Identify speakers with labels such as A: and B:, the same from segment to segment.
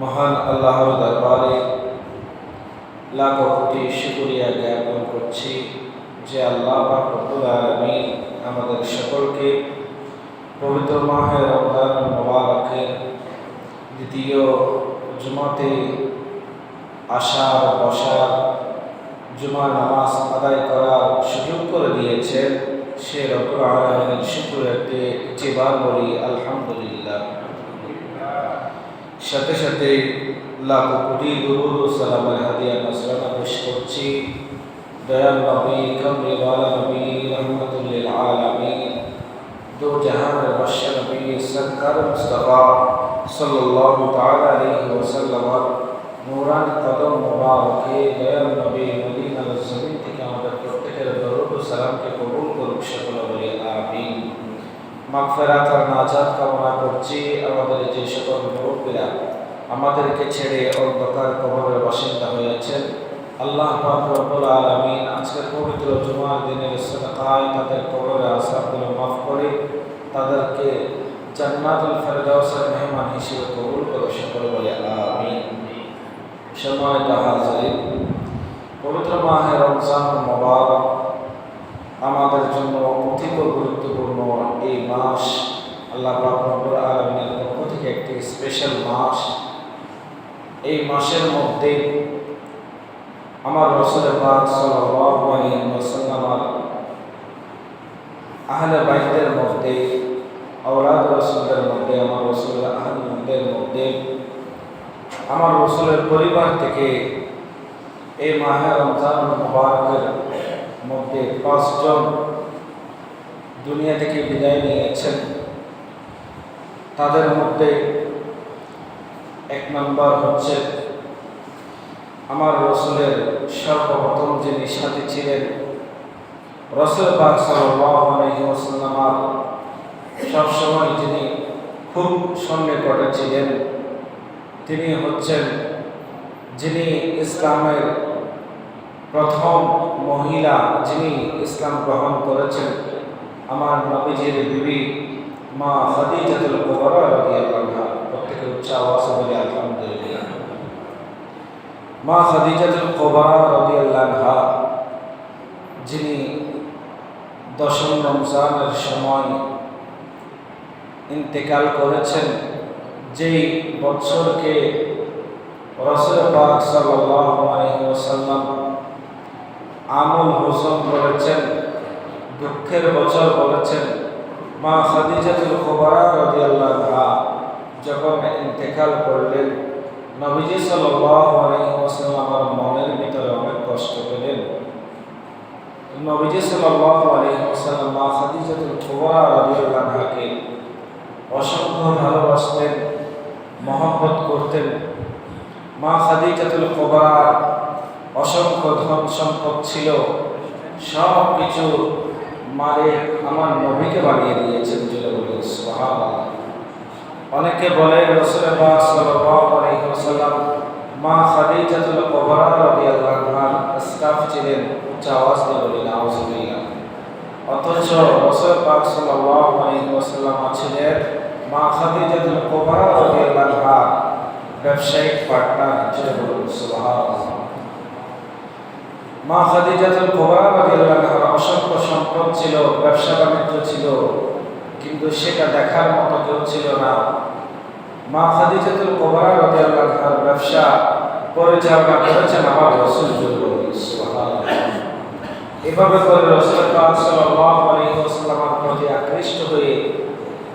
A: মহান আল্লাহর দরবারে লাখো কোটি শুকরিয়া জ্ঞাপন করছি যে আল্লাহ পাক রব্বুল আলামিন আমাদের সকলকে পবিত্র মাহে রমজান মুবারকের দ্বিতীয় জুমাতে আসার বসার জুমার নামাজ আদায় করার সুযোগ করে দিয়েছেন। সে রব্বুল আলামিনের শুকরিয়াতে একটিবার বলি আলহামদুলিল্লাহ। সাথে সাথে লাখো কোটি দুরূদ ও সালামের হাদিয়া নজরানা পেশ করছি দয়াল নবী কামলিওয়ালা নবী রহমাতুল লিল আলামিন দো জাহানের বাদশা নবী সরকার মুস্তাফা সাল্লাল্লাহু তাআলা আলাইহি ওয়াসাল্লাম নূরানি কদম মুবারকে দয়াল নবী মদিনার জমিন থেকে আমাদের প্রত্যেকের দরুদ ও সালামকে কবুল করুক, সকলে বলি আমিন। মাগফিরাত আর নাজাত কামনা করছি আমাদের যে সকল মুরব্বিরা আমাদেরকে ছেড়ে অন্ধকার কবরের বাসিন্দা হয়েছেন, আল্লাহ পাক রব্বুল আলামিন আজকের পবিত্র জুমার দিনের সাদাকায় তাদের কবরের আযাবগুলো মাফ করে তাদেরকে জান্নাতুল ফেরদাউসের মেহমান হিসেবে কবুল করে, সকলে বলে আমিন। সম্মানিত হাজিরিন, পবিত্র মাহে রমজান মুবারক আমাদের জন্য অধিক গুরুত্বপূর্ণ এই মাস। আল্লাহ পাক রব্বুল আলামিনের পক্ষ থেকে একটি স্পেশাল মাস। এই মাসের মধ্যে আমার রাসূল পাক সাল্লাল্লাহু আলাইহি ওয়াসাল্লাম আহলে বাইতের মধ্যে, আওলাদ রাসূলের মধ্যে, আমার রাসূলের আহলের মধ্যে, আমার রাসূলের পরিবার থেকে এই মাহে রমজান মুবারকের মধ্যে 5 জন দুনিয়া থেকে বিদায় নিয়েছেন। তাদের মধ্যে 1 নম্বর হচ্ছে আমার রাসূলের সর্বপ্রথম যিনি সাথী ছিলেন, রাসূল পাক সাল্লাল্লাহু আলাইহি ওয়াসাল্লাম সবসময় যিনি খুব সন্নিকটে ছিলেন, তিনি হচ্ছেন যিনি ইসলামের প্রথম মহিলা যিনি ইসলাম গ্রহণ করেছেন আমার নবীজির বিবি মা খাদিজাতুল কুবরা রাদিয়াল্লাহু আনহা। প্রত্যেকে উচ্চ আওয়াজে বলে আলহামদুলিল্লাহ। মা খাদিজাতুল কুবরা রাদিয়াল্লাহু আনহা যিনি 10ম রমজানের সময় ইন্তেকাল করেছেন, যেই বছরকে রাসূল পাক সাল্লাল্লাহু আলাইহি ওয়াসাল্লাম আমুল হুজন বলেছেন, দুঃখের বছর বলেছেন। মা খাদিজাতুল কুবরা রাদিয়াল্লাহু আনহা যখন ইন্তেকাল করলেন, নবীজি সাল্লাল্লাহু আলাইহি ওয়াসাল্লামের মনের ভিতরে অনেক কষ্ট পেলেন। নবীজি সাল্লাল্লাহু আলাইহি ওয়াসাল্লাম মা খাদিজাতুল কুবরা রাদিয়াল্লাহু আনহাকে অসংখ্য ভালোবাসতেন, মহব্বত করতেন। মা খাদিজাতুল কুবরা অসংখ্য ধন সম্পদ ছিল, সব কিছু মারে আমার নবীকে বানিয়ে দিয়েছেন। জোরে বলে সুবহানাল্লাহ। অনেকে বলে রাসূল পাক সাল্লাল্লাহু আলাইহি ওয়াসাল্লাম মা খাদিজাতুল কুবরা রাদিয়াল্লাহু আনহার স্টাফ ছিলেন। উচ্চ আওয়াজ দিয়ে বলি নাউজুবিল্লাহ। অথচ রাসূল পাক সাল্লাল্লাহু আলাইহি ওয়াসাল্লাম ছিলেন মা খাদিজাতুল কুবরা রাদিয়াল্লাহু আনহা ব্যবসায়িক পার্টনার। জোরে বলুন সুবহানাল্লাহ। মা খাদিজাতুল কুবরা রাদিয়াল্লাহু আনহার অসংখ্য সম্পদ ছিল, ব্যবসা বাণিজ্য ছিল, কিন্তু সেটা দেখার মতো কেউ ছিল না। মা খাদিজাতুল কুবরা রাদিয়াল্লাহু আনহার ব্যবসা পরিচালনা করেছেন আমার রাসূল। সুবহানাল্লাহ। এভাবে করে রাসূল পাক সাল্লাল্লাহু আলাইহি ওয়াসাল্লামের প্রতি আকৃষ্ট হয়ে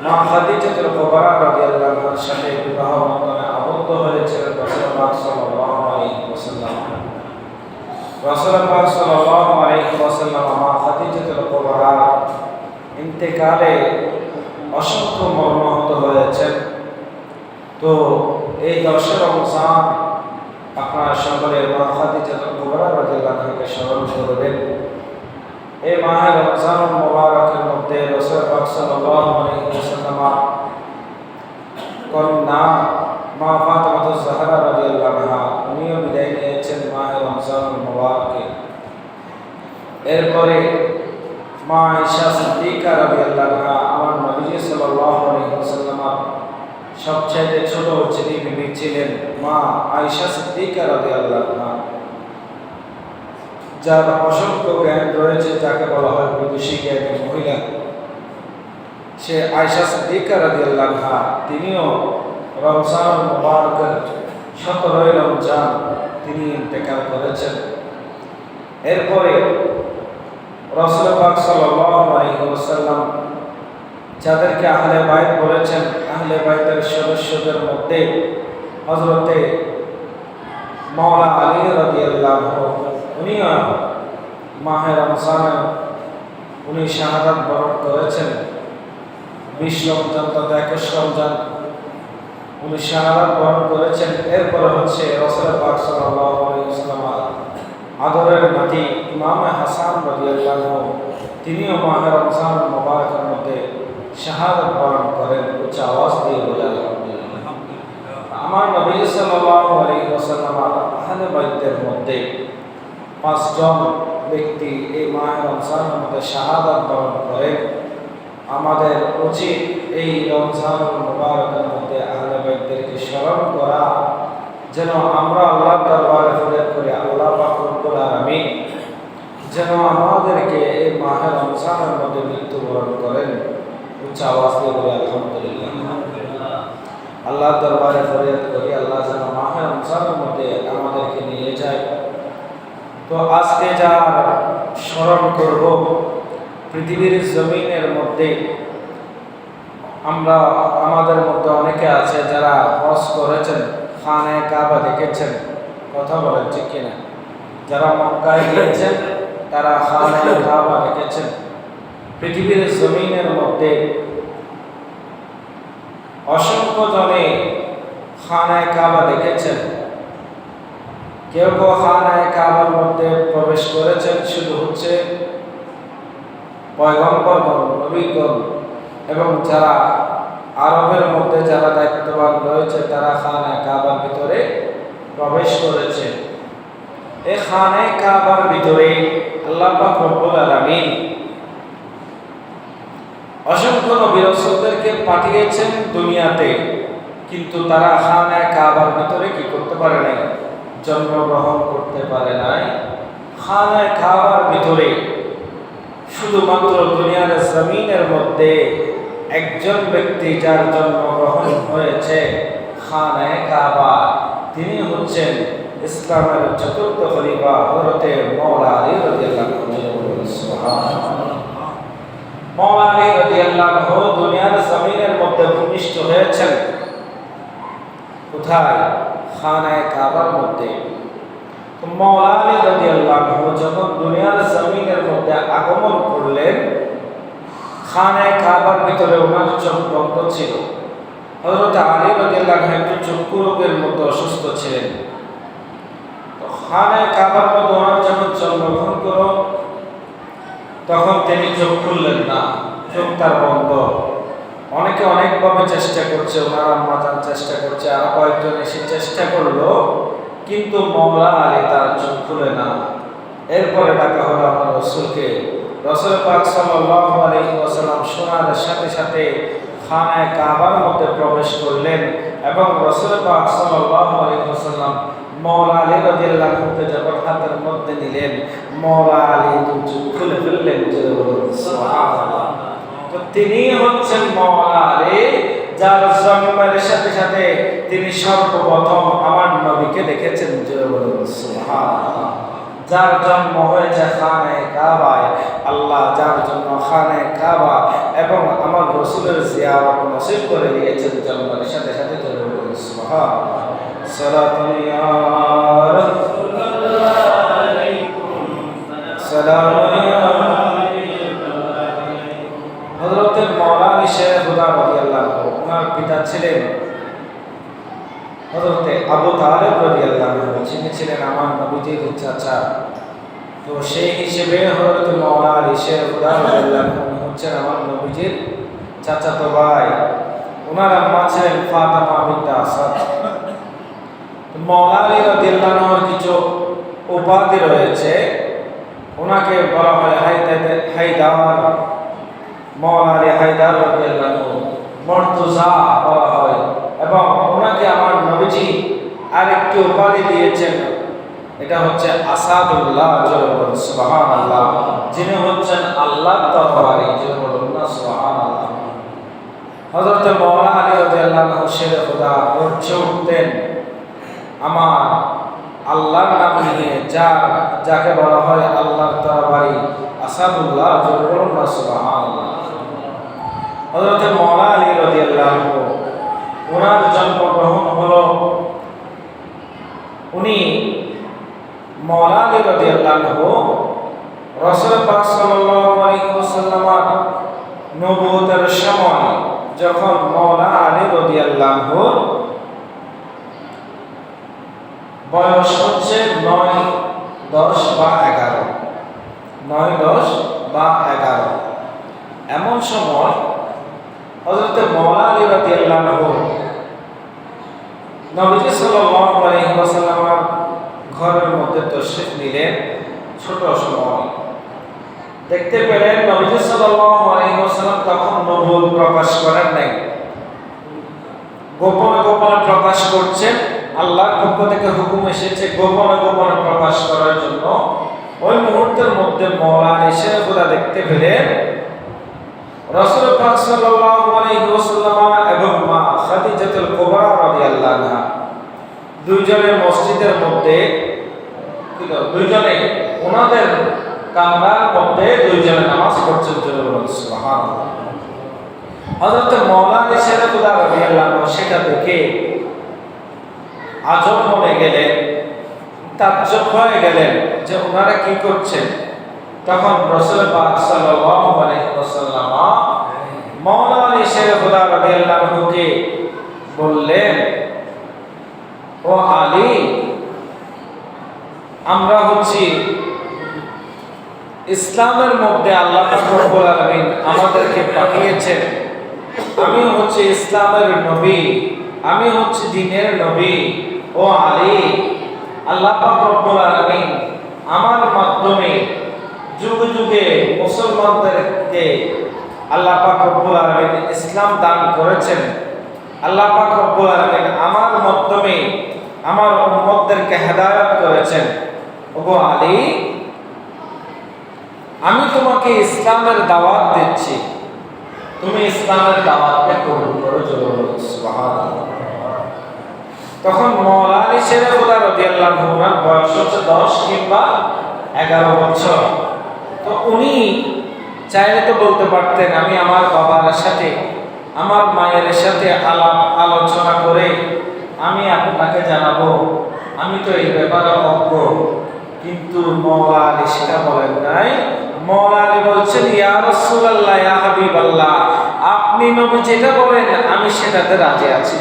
A: মা খাদিজাতুল কুবরা রাদিয়াল্লাহু আনহার সাথে বিবাহ বন্ধনে আবদ্ধ হয়েছিলেন রাসূল পাক সাল্লাল্লাহু আলাইহি ওয়াসাল্লাম। রাসূল পাক সাল্লাল্লাহু আলাইহি ওয়াসাল্লাম মা খাদিজাতুল কুবরা ইন্তেকালে অসংখ্য মর্মাহত হয়েছেন। তো এই 10 রমজান আপনারা সকলে মা খাদিজাতুল কুবরা রাদিয়াল্লাহু আনহাকে স্মরণ করবেন। এই মাহে রমজান মুবারকের মধ্যে রাসূল পাক সাল্লাল্লাহু আলাইহি ওয়াসাল্লাম কন্যা মা ফাতিমা জাহরা রাদিয়াল্লাহু আনহা উনিও বিদায় নিয়েছেন মাহে রমজান মুবারকে। এরপরে মা আয়েশা সিদ্দিকা রাদিয়াল্লাহু আনহা আমার নবী সাল্লাল্লাহু আলাইহি ওয়াসাল্লামের সবচেয়ে ছোট যিনি বিবি ছিলেন মা আয়েশা সিদ্দিকা রাদিয়াল্লাহু আনহা, যার অসংখ্য জ্ঞান রয়েছে, যাকে বলা হয় বিদুষী জ্ঞানী মহিলা। সে আয়েশা সিদ্দিকা রাদিয়াল্লাহু আনহা তিনিও রমজান মুবারকের 17 রমজান তিনি ইন্তেকাল করেছেন। এরপরে রাসূল পাক সাল্লাল্লাহু আলাইহি ওয়াসাল্লাম যাদেরকে আহলে বাইত বলেছেন, আহলে বাইতের সদস্যদের মধ্যে হযরতে মাওলা আলী রাদিয়াল্লাহু আনহু উনিও মাহে রমজানে উনি শাহাদাত বরণ করেছেন। 20 রমজান তথা 21 রমজান উনি শাহাদাত বরণ করেছেন। এরপরে হচ্ছে রাসূল পাক সাল্লাল্লাহু আলাইহি ওয়াসাল্লাম আদরের নাতি ইমাম হাসান রাদিয়াল্লাহু আনহু তিনিও মাহে রমজান মুবারকের মধ্যে শাহাদাত বরণ করেন। উচ্চ আওয়াজ দিয়ে বলে আলহামদুলিল্লাহ। আমার নবী সাল্লাল্লাহু আলাইহি ওয়াসাল্লাম আহলে বাইতের মধ্যে 5 জন ব্যক্তি এই মাহে রমজানের মধ্যে শাহাদাত বরণ করেন। আমাদের উচিত এই রমজান মুবারকের মধ্যে আহলে বাইতদেরকে স্মরণ করা, যেন আমরা আল্লাহর দরবারে ফরিয়াদ করি আল্লাহ পাক রব্বুল আলামিন যেন আমাদেরকে এই মাহে রমজানের মধ্যে মৃত্যুবরণ করেন। উচ্চ আওয়াজ দিয়ে বলি আলহামদুলিল্লাহ। আল্লাহর দরবারে ফরিয়াদ করি আল্লাহ যেন মাহে রমজানের মধ্যে আমাদেরকে নিয়ে যায়। তো আজকে যা স্মরণ করব, পৃথিবীর জমিনের মধ্যে আমরা আমাদের মধ্যে অনেকে আছে যারা হজ করেছেন, খানে কাবা দেখেছেন। কথা বলেন ঠিক কিনা? যারা মক্কায় গিয়েছেন তারা খানে কাবা দেখেছেন। পৃথিবীর জমিনের মধ্যে অসংখ্য জনে খানায় কাবা দেখেছেন। কেউ কেউ খানায় কাবার মধ্যে প্রবেশ করেছেন শুধু হচ্ছে পয়গম্বরগণ, নবীগণ এবং যারা আরবের মধ্যে যারা দায়িত্ববান রয়েছে তারা খানায় কাবার ভিতরে প্রবেশ করেছে। এই খানে কাবার ভিতরে আল্লাহ পাক রব্বুল আলামিন অসংখ্য নবী রাসূলদেরকে পাঠিয়েছেন দুনিয়াতে, কিন্তু তারা খানে কাবার ভিতরে কি করতে পারে নাই? জন্মগ্রহণ করতে পারে নাই। খানে কাবার ভিতরে শুধুমাত্র দুনিয়ার জমিনের মধ্যে একজন ব্যক্তি যার জন্মগ্রহণ হয়েছে খানে কাবা, তিনি হচ্ছেন ইসলামের চতুর্থ খলিফা হযরতে মাওলা আলী রাদিয়াল্লাহু আনহু। সুবহানাল্লাহ। মাওলা আলী রাদিয়াল্লাহু আনহু দুনিয়ার জমিনের মধ্যে ভূমিষ্ঠ হয়েছেন কোথায়? খানে কাবার মধ্যে। তো মাওলা আলী রাদিয়াল্লাহু আনহু যখন দুনিয়ার জমিনের মধ্যে আগমন করলেন, খানে কাবার ভিতরে ওনার চোখ বন্ধ ছিল। হযরত আলী রাদিয়াল্লাহু আনহু একটু চক্ষু রোগের মতো অসুস্থ ছিলেন। তো খানে কাবার মধ্যে ওনার যখন জন্মগ্রহণ করল, তখন তিনি চোখ খুললেন না, চোখ তার বন্ধ। অনেকে অনেকভাবে চেষ্টা করছে, ওনার আম্মা জান চেষ্টা করছে, আর কয়েকজন এসে চেষ্টা করলো, কিন্তু মাওলা আলী তার চোখ খুলে না। এরপরে ডাকা হলো আমার রাসূলকে। রাসূল পাক সাল্লাল্লাহু আলাইহি ওয়াসাল্লাম শোনার সাথে সাথে খানে কাবার মধ্যে প্রবেশ করলেন এবং রাসূল পাক সাল্লাল্লাহু আলাইহি ওয়াসাল্লাম মাওলা আলী রাদিয়াল্লাহু আনহুকে যখন হাতের মধ্যে নিলেন, মাওলা আলী দু চোখ খুলে ফেললেন। সুবহানাল্লাহ। তো তিনি হচ্ছেন মাওলা আলী, যার জন্মের সাথে সাথে তিনি সর্বপ্রথম আমার নবীকে দেখেছেন। সুবহানাল্লাহ। যার জন্ম হয়েছে খানে কাবায়, আল্লাহ যার জন্য খানে কাবা এবং আমার রাসূলের জিয়ারত নসিব করে দিয়েছেন জন্মের সাথে সাথে। সুবহানাল্লাহ। সালাতু ইয়া রাসূলুল্লাহ আলাইকুম সালাম ইয়া হযরত মাওলা আলী শেখ খুদা রাদিয়াল্লাহু আনহু, ওনার পিতা ছিলেন হযরত আবু তালেব রাদিয়াল্লাহু আনহু, যিনি ছিলেন আমার নবীজির চাচা। তো সেই হিসেবে হযরত মাওলা আলী শেখ খুদা রাদিয়াল্লাহু আনহু হচ্ছেন আমার নবীজির চাচাতো ভাই। ওনার আম্মা ছিলেন ফাতেমা বিনতে আসাদ। মাওলা আলী রাদিয়াল্লাহু আনহুর কিছু উপাধি রয়েছে। ওনাকে বলা হয় হায়দার, মাওলা আলী হায়দার রাদিয়াল্লাহু আনহু, মুর্তজা বলা হয়, এবং ওনাকে আমার নবীজি আরেকটি উপাধি দিয়েছেন, এটা হচ্ছে আসাদুল্লাহ। সুবহানাল্লাহ। যিনি হচ্ছেন আল্লাহর তরবারি। সুবহানাল্লাহ। হযরত মাওলা আলী রাদিয়াল্লাহু আনহু শেরে খোদা বলছে উঠতেন, আমার আল্লাহর নাম নিয়ে যাকে বলা হয় আল্লাহর তরবারি, আসাদুল্লাহ। সুবহানাল্লাহ। হযরত মাওলা আলী রাদিয়াল্লাহু আনহু, ওনার জন্মগ্রহণ হলো, উনি মাওলা আলী রাদিয়াল্লাহু আনহু রাসূল পাক সাল্লাল্লাহু আলাইহি ওয়াসাল্লামের নবুয়তের সময় যখন মাওলা আলী রাদিয়াল্লাহু আনহু বয়স হচ্ছে 9, 10 বা 11, 9, 10 বা 11, এমন সময় হযরত মাওলা আলী রাদিয়াল্লাহু আনহু নবীজি সাল্লাল্লাহু আলাইহি ওয়াসাল্লামের ঘরের মধ্যে তাশরীফ নিলেন। ছোট সময় দেখতে পেলেন নবীজি সাল্লাল্লাহু আলাইহি ওয়াসাল্লাম তখন নবুয়ত প্রকাশ করেন নাই, গোপনে গোপনে প্রকাশ করছেন। আল্লাহর পক্ষ থেকে হুকুম এসেছে গোপনে গোপনে প্রকাশ করার জন্য। ওই মুহূর্তের মধ্যে মাওলা আলী শেখ খুদা দেখতে পেলেন রাসূল পাক সাল্লাল্লাহু আলাইহি ওয়াসাল্লাম এবং মা খাদিজাতুল কুবরা রাদিয়াল্লাহু আনহা দুইজনের মসজিদের মধ্যে, দুইজনে ওনাদের কামরার মধ্যে দুইজনে নামাজ পড়ছেন। সুবহানাল্লাহ। হযরত মাওলা আলী শেখ খুদা রাদিয়াল্লাহু আনহু সেটা দেখে আজব মনে গেলেন, তাজ্জব হয়ে গেলেন যে ওনারা কি করছেন। তখন রাসূল পাক সাল্লাল্লাহু আলাইহি ওয়াসাল্লাম মাওলা আলী শেখ খুদা রাদিয়াল্লাহু আনহুকে বললেন, ও আলী, আমরা হচ্ছি ইসলামের মধ্যে আল্লাহ পাক রব্বুল আলামিন আমাদেরকে পাঠিয়েছেন। আমি হচ্ছি ইসলামের নবী, আমি হচ্ছি দ্বীনের নবী। ও আলী, আল্লাহ পাক রব্বুল আলামিন আমার মাধ্যমে যুগে যুগে মুসলমানদেরকে আল্লাহ পাক রব্বুল আলামিন ইসলাম দান করেছেন। আল্লাহ পাক রব্বুল আলামিন আমার মাধ্যমে আমার উম্মতদেরকে হেদায়েত করেছেন। ওগো আলী, আমি তোমাকে ইসলামের দাওয়াত দিচ্ছি, তুমি ইসলামের দাওয়াতকে কবুল করো। সুবহানাল্লাহ। তখন মাওলা আলী শেরে খুদা রাদিয়াল্লাহু আনহু বয়স হচ্ছে 10 কিংবা 11 বছর। তো উনি চাইলে তো বলতে পারতেন আমি আমার বাবার সাথে আমার মায়ের সাথে আলাপ আলোচনা করে আমি আপনাকে জানাবো, আমি তো এই ব্যাপারে অজ্ঞ। কিন্তু মাওলা আলী সেটা বলেন নাই। মাওলা আলী বলছেন ইয়া রাসূলুল্লাহ, ইয়া হাবিবাল্লাহ, আপনি নবী যেটা বলেন আমি সেটাতে রাজি আছি।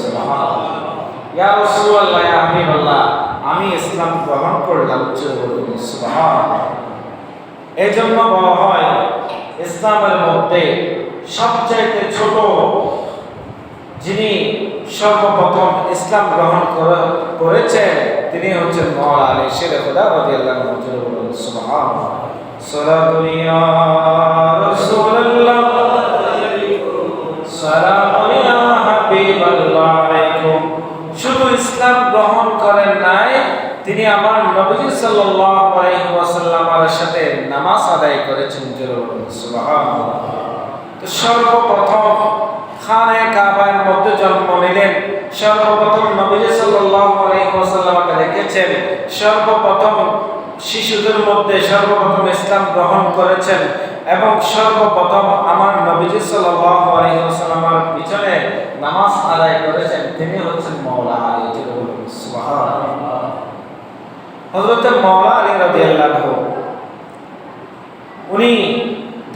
A: সুবহানাল্লাহ। ইয়া রাসূলুল্লাহ, ইয়া হাবিবাল্লাহ, আমি ইসলাম গ্রহণ করলাম। সুবহানাল্লাহ। এজন্য বলা হয় ইসলামের মধ্যে সবচাইতে ছোট যিনি সর্বপ্রথম ইসলাম গ্রহণ করেছেন তিনি হচ্ছেন মাওলা আলী শেরে খুদা রাদিয়াল্লাহু আনহু। সুবহানাল্লাহ। সালাতু ইয়া রাসূলুল্লাহ, সালামু ইয়া হাবিবাল্লাহ আলাইকুম। শুধু ইসলাম গ্রহণ করেন নাই, তিনি আমার নবী সাল্লাল্লাহু আলাইহি ওয়াসাল্লামের সাথে নামাজ আদায় করেছেন। সুবহানাল্লাহ। তো সর্বপ্রথম খানে কাবার মধ্যে জন্ম নিলেন, সর্বপ্রথম নবী সাল্লাল্লাহু আলাইহি ওয়াসাল্লামকে দেখেছেন, সর্বপ্রথম শিশুদের মধ্যে সর্বপ্রথম ইসলাম গ্রহণ করেছেন এবং সর্বপ্রথম আমার নবী সাল্লাল্লাহু আলাইহি ওয়াসাল্লামের পিছনে নামাজ আদায় করেছেন তিনি হচ্ছেন মাওলা আলী। সুবহানাল্লাহ। হযরত মাওলা আলী রাদিয়াল্লাহু আনহু উনি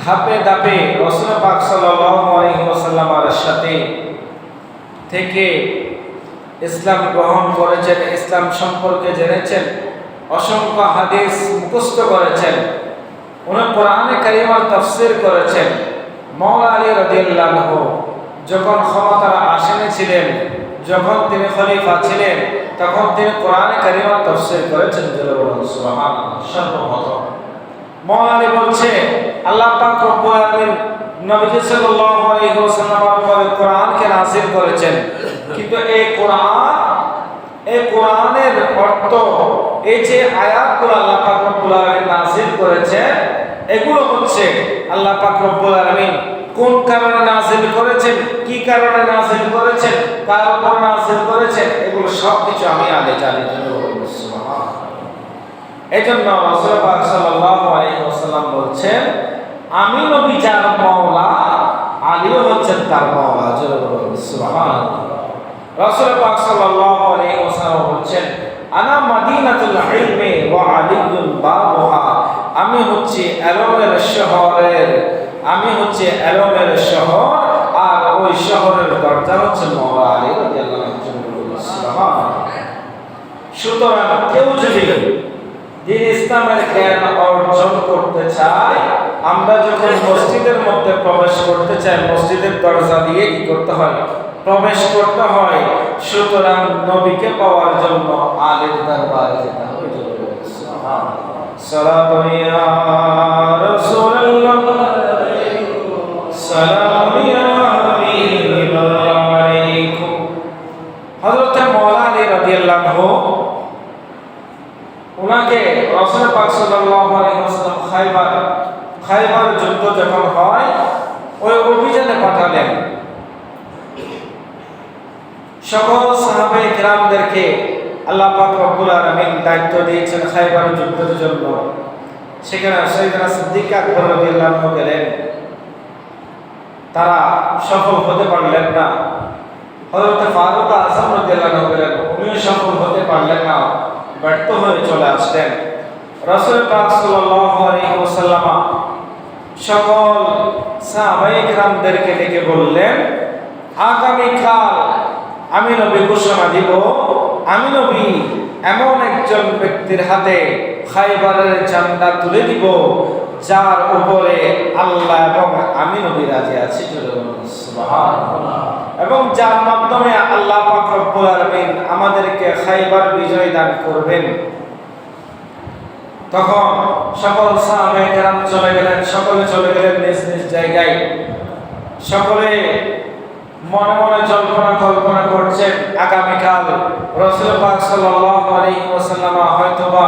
A: ধাপে ধাপে রাসূল পাক সাল্লাল্লাহু আলাইহি ওয়াসাল্লামের সাথে থেকে ইসলাম গ্রহণ করেছেন, ইসলাম সম্পর্কে জেনেছেন, অসংখ্য হাদিস মুখস্থ করেছেন, উনি কোরআনে কারিমের তাফসীর করেছেন। মাওলা আলী রাদিয়াল্লাহু আনহু যখন ক্ষমতার আসনে ছিলেন, যখন তিনি খলিফা ছিলেন, তখন তিনি কোরআনে কারিমের তাফসীর করেছেন। সুবহানাল্লাহ। সর্বপ্রথম মাওলা আলী বলছে আল্লাহ পাক রব্বুল আলামিন নবী সাল্লাল্লাহু আলাইহি ওয়াসাল্লামের উপরে কোরআনকে নাযিল করেছেন, কিন্তু এই কোরআনের অর্থ, এই যে আয়াতগুলো আল্লাহ পাক রব্বুল আলামিন নাযিল করেছেন, এগুলো হচ্ছে আল্লাহ পাক রব্বুল আলামিন কোন কারণে নাযিল করেছেন, কি কারণে নাযিল করেছেন, কার উপর নাযিল করেছেন, এগুলো সব কিছু আমি আগে জানি। সুবহানাল্লাহ। এজন্য রাসূল পাক সাল্লাল্লাহু আলাইহি ওয়াসাল্লাম বলছেন আমি নবী যার মাওলা, আলীও হচ্ছেন তার মাওলা। সুবহানাল্লাহ। রাসূল পাক সাল্লাল্লাহু আলাইহি ওয়াসাল্লাম বলছেন আনা মাদিনাতুল ইলমি ওয়া আলিয়ুন বাবুহা, আমি হচ্ছি এলমের শহরের, আমি হচ্ছি এলমের শহর, আর ওই শহরের দরজা হচ্ছে মাওলা আলী রাদিয়াল্লাহু আনহু। সুবহানাল্লাহ। সুতরাং কেউ যদি দিন ইসলামের জ্ঞান অর্জন করতে চায়, আমরা যখন মসজিদের মধ্যে প্রবেশ করতে চাই, মসজিদের দরজা দিয়ে কি করতে হয়? প্রবেশ করতে হয়। সুতরাং নবীকে পাওয়ার জন্য আলীর দরবারে যেতে হবে। সালাতু ইয়া রাসূলুল্লাহ, সালামু ইয়া হাবিবাল্লাহ আলাইকুম। হযরত মাওলা আলী রাদিয়াল্লাহু আনহু ওনাকে রাসূল পাক সাল্লাল্লাহু আলাইহি ওয়াসাল্লাম খায়বার যুদ্ধ যখন হয় ওই অভিযানে পাঠালেন। সকল সাহাবায়ে কিরামদেরকে আল্লাহ পাক রব্বুল আলামিন দায়িত্ব দিয়েছেন খায়বার যুদ্ধের জন্য। সেখানে সাইয়েদনা সিদ্দিক আকবর রাদিয়াল্লাহু আনহু গেলেন, তারা সফল হতে পারলেন না। হযরত ফারুক আযম রাদিয়াল্লাহু আনহু গেলেন, উনিও সফল হতে পারলেন না, ব্যর্থ হয়ে চলে আসলেন। রাসূল পাক সাল্লাল্লাহু আলাইহি ওয়াসাল্লাম সকল সাহাবায়ে কিরামদেরকে ডেকে বললেন আগামীকাল আমি নবী ঘোষণা দিব আমি নবী এমন একজন ব্যক্তির হাতে খায়বারের ঝান্ডা তুলে দিব যার উপরে আল্লাহ এবং আমি নবী রাজি আছি, সুবহানাল্লাহ, এবং যার মাধ্যমে আল্লাহ পাক রব্বুল আলামিন আমাদেরকে খায়বার বিজয় দান করবেন। তখন সকল সাহাবায়ে কেরাম চলে গেলেন, সকলে চলে গেলেন নিজ নিজ জায়গায়। সকলে মনে মনে কল্পনা করছেন আগামীকাল রাসূল পাক সাল্লাল্লাহু আলাইহি ওয়াসাল্লাম হয়তোবা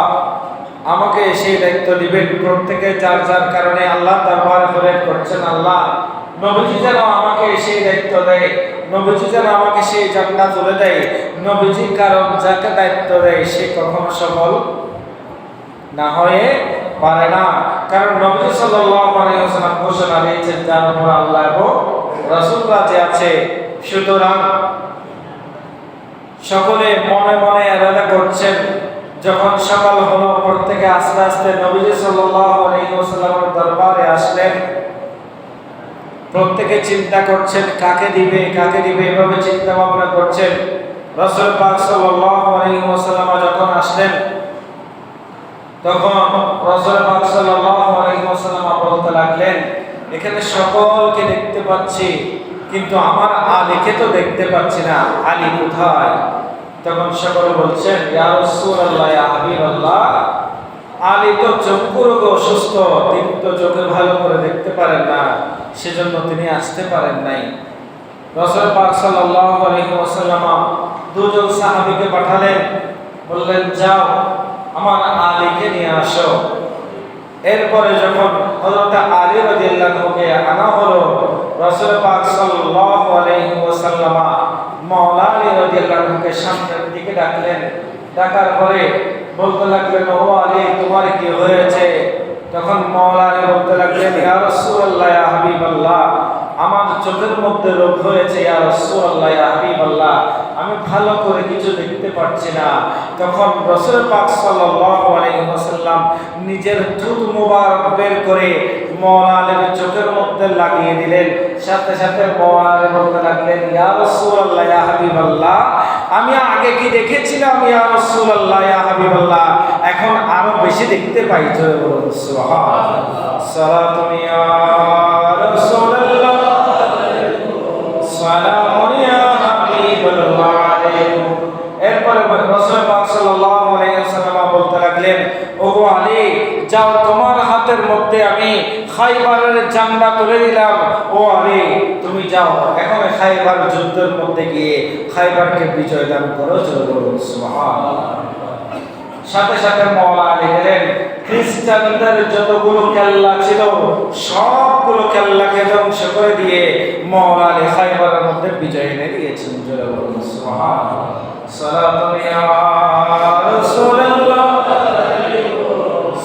A: আমাকে সেই দায়িত্ব দিবেন। প্রত্যেকে যার যার কারণে আল্লাহ দরবারে ফরিয়াদ করছেন, আল্লাহ নবীজি যেন আমাকে সেই দায়িত্ব দেয়, নবীজি যেন আমাকে সেই ঝান্ডা তুলে দেয়। নবীজি কারণ যাকে দায়িত্ব দেয় সে কখনো সফল না হয়ে পারে না, কারণ নবী সাল্লাল্লাহু আলাইহি ওয়াসাল্লাম ঘোষণা দিয়েছেন যার উপর আল্লাহ এবং রাসূল রাজি আছে। সুতরাং সকলে মনে মনে এরাদা করছেন। যখন সকাল হলো প্রত্যেকে আস্তে আস্তে নবী সাল্লাল্লাহু আলাইহি ওয়াসাল্লামের দরবারে আসলেন। প্রত্যেকে চিন্তা করছেন কাকে দিবে এভাবে চিন্তা ভাবনা করছেন। রাসূল পাক সাল্লাল্লাহু আলাইহি ওয়াসাল্লাম যখন আসলেন তখন রাসূল পাক সাল্লাল্লাহু আলাইহি ওয়াসাল্লাম বলতে লাগলেন, এখানে সকলকে দেখতে পাচ্ছি কিন্তু আমার আলীকে তো দেখতে পাচ্ছি না, আলী কোথায়? তখন সকলে বলছেন, ইয়া রাসূলুল্লাহ, ইয়া হাবিবাল্লাহ, আলী তো চক্ষুরোগ অসুস্থ, তিনি তো চোখে ভালো করে দেখতে পারেন না, সেজন্য তিনি আসতে পারেন নাই। রাসূল পাক সাল্লাল্লাহু আলাইহি ওয়াসাল্লাম দুজন সাহাবীকে পাঠালেন, বললেন যাও আমার আলীকে নিয়ে আসো। এরপরে যখন হযরত আলী রাদিয়াল্লাহু আনহুকে আনা হলো, রাসূল পাক সাল্লাল্লাহু আলাইহি ওয়াসাল্লাম মাওলা আলী রাদিয়াল্লাহু আনহুকে সামনের দিকে ডাকলেন। ডাকার পরে বলতে লাগলেন, ও আলী তোমার কি হয়েছে? তখন মাওলা আলী বলতে লাগলেন, ইয়া রাসূলুল্লাহ, ইয়া হাবিবাল্লাহ, আমার চোখের মধ্যে রোগ হয়েছে, ইয়া রাসূলুল্লাহ, ইয়া হাবিবাল্লাহ, আমি ভালো করে কিছু দেখতে পাচ্ছি না। তখন রাসূল পাক সাল্লাল্লাহু আলাইহি ওয়াসাল্লাম নিজের দুধ মুবারক বের করে মাওলা আলীর চোখের মধ্যে লাগিয়ে দিলেন। সাথে সাথে মাওলা আলী বলতে লাগলেন, ইয়া রাসূলুল্লাহ, ইয়া হাবিবাল্লাহ, আমি আগে কি দেখেছিলাম ইয়া রাসূলুল্লাহ, ইয়া হাবিবাল্লাহ, এখন আরো বেশি দেখতে পাই। জোরে বলুন সুবহানাল্লাহ। সালাতুন ইয়া রাসূলুল্লাহ, সালামুন ইয়া হাবিবাল্লাহ আলাইকুম। এরপরে রাসূল পাক সাল্লাল্লাহু আলাইহি ওয়াসাল্লাম বলতে লাগলেন, ওগো আলী, যাও তোমার হাতের মধ্যে আমি খায়বারের ঝান্ডা তুলে দিলাম। ও আলী তুমি যাও এখন খায়বার যুদ্ধের মধ্যে গিয়ে খায়বারকে বিজয় দান করো। জোরে বলুন সুবহানাল্লাহ। সাথে সাথে মাওলা আলী গেলেন, খ্রিস্টানদের যতগুলো কেল্লা ছিল সবগুলো কেল্লাকে ধ্বংস করে দিয়ে মাওলা আলী খায়বারের মধ্যে বিজয় এনে দিয়েছেন। জোরে বলুন সুবহানাল্লাহ। সালাতুন ইয়া রাসূলুল্লাহ,